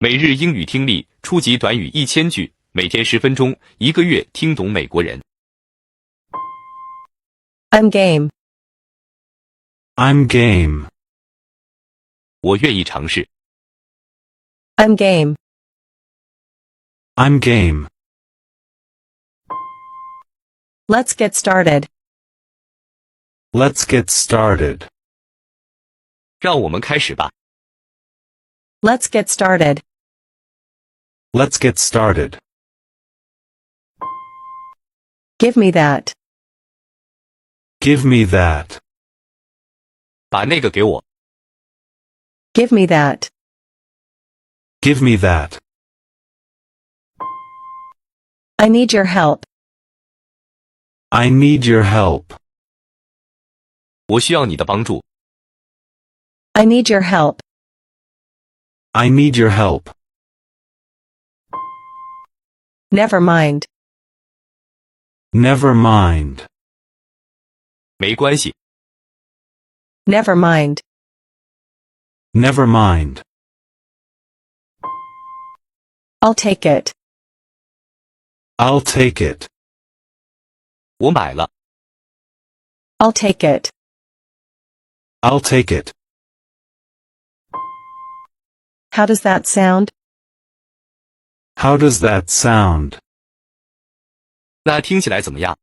每日英语听力，初级短语1000句，每天10分钟，一个月听懂美国人。I'm game. I'm game. 我愿意尝试。I'm game. I'm game. Let's get started. Let's get started. 让我们开始吧。Let's get started. Let's get started. Give me that. Give me that. 把那个给我。Give me that. Give me that. I need your help. I need your help. 我需要你的帮助。I need your help. I need your help. Never mind. Never mind. 没关系。Never mind. Never mind. I'll take it. I'll take it. 我买了。I'll take it. I'll take it. How does that sound? How does that sound? 那听起来怎么样？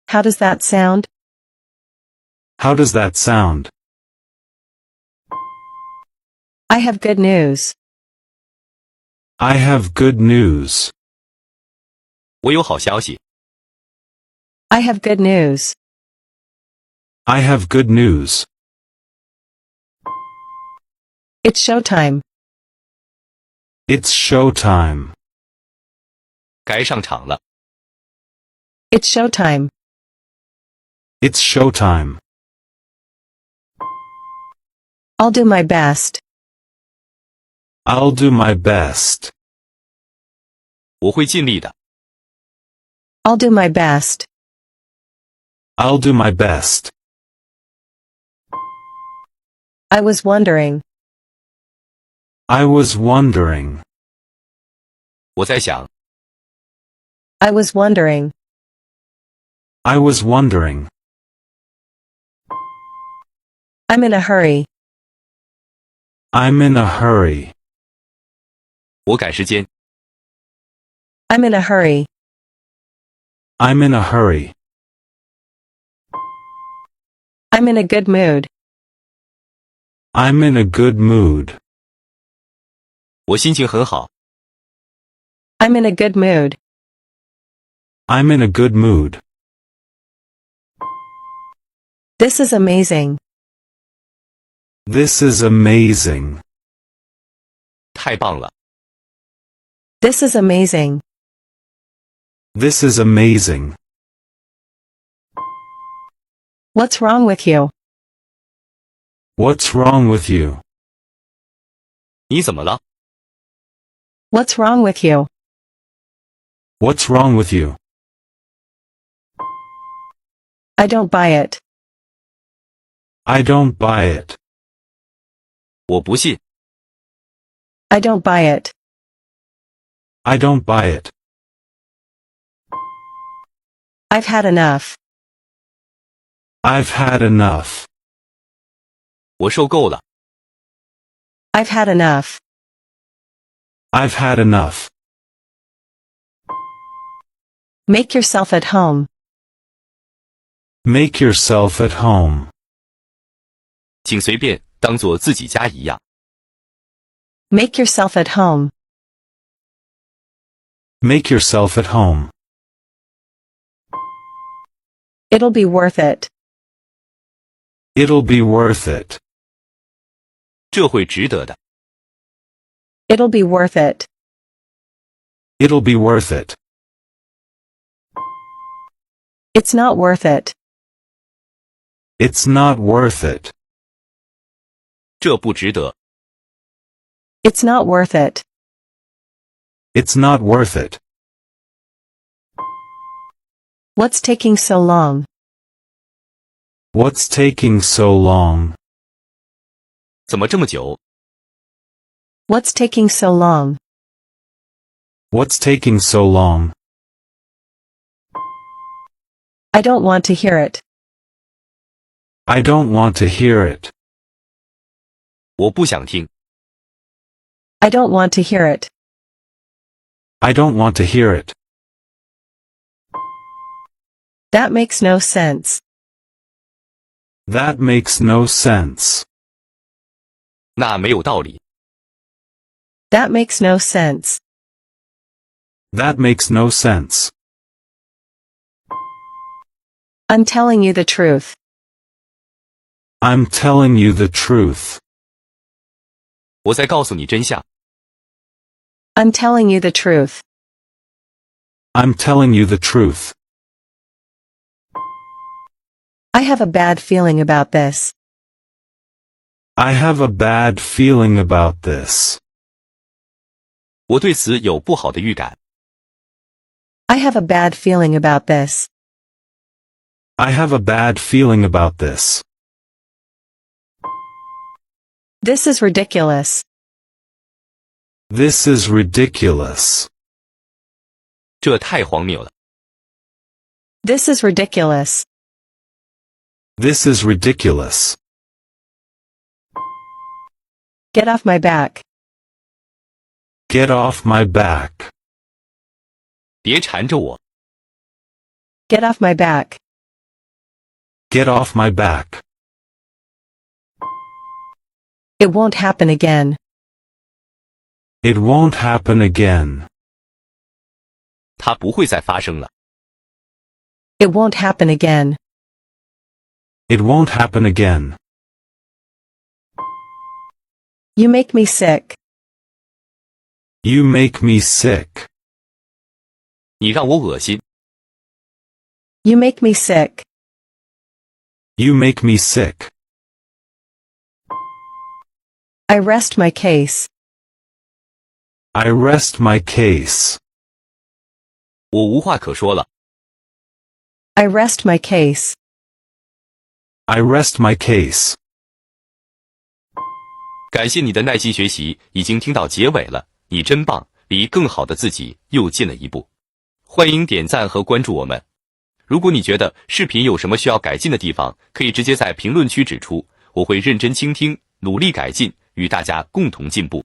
How does that sound? How does that sound? I have good news. I have good news. 我有好消息。I have good news. I have good news. It's showtime. It's showtime. 该上场了。It's showtime. It's showtime. I'll do my best. I'll do my best. 我会尽力的。I'll do my best. I'll do my best. I was wondering. I was wondering. 我在想。I was wondering. I was wondering. I'm in a hurry. I'm in a hurry. 我赶时间。I'm in a hurry. I'm in a hurry. I'm in a good mood. I'm in a good mood. 我心情很好。I'm in a good mood. I'm in a good mood. This is amazing. This is amazing. 太棒了。This is amazing. This is amazing. What's wrong with you? What's wrong with you? 你怎么了？ What's wrong with you? What's wrong with you? I don't buy it. I don't buy it. 我不信。I don't buy it. I don't buy it. I've had enough. I've had enough. 我受够了。I've had enough. I've had enough. Make yourself at home. Make yourself at home. 请随便，当做自己家一样。Make yourself at home. Make yourself at home. It'll be worth it. It'll be worth it. 这会值得的。It'll be worth it. It'll be worth it. It's not worth it. It's not worth it. 这不值得。It's not worth it. It's not worth it. What's taking so long? What's taking so long? 怎么这么久？ What's taking so long? What's taking so long? I don't want to hear it. I don't want to hear it. 我不想听。I don't want to hear it. I don't want to hear it. That makes no sense. That makes no sense. 那没有道理。That makes no sense. That makes no sense. I'm telling you the truth. I'm telling you the truth. 我在告诉你真相。I'm telling you the truth. I'm telling you the truth. I have a bad feeling about this. I have a bad feeling about this. 我对此有不好的预感。I have a bad feeling about this. I have a bad feeling about this. This is ridiculous. This is ridiculous. 这太荒谬了。This is ridiculous. This is ridiculous. Get off my back. Get off my back. 别缠着我。Get off my back. Get off my back. It won't happen again. It won't happen again. 它不会再发生了。It won't happen again. It won't happen again. You make me sick. You make me sick. 你让我恶心。You make me sick. You make me sick. I rest my case. I rest my case. 我无话可说了。I rest my case. I rest my case. 感谢你的耐心学习，已经听到结尾了，你真棒，离更好的自己又近了一步。欢迎点赞和关注我们。如果你觉得视频有什么需要改进的地方，可以直接在评论区指出，我会认真倾听，努力改进，与大家共同进步。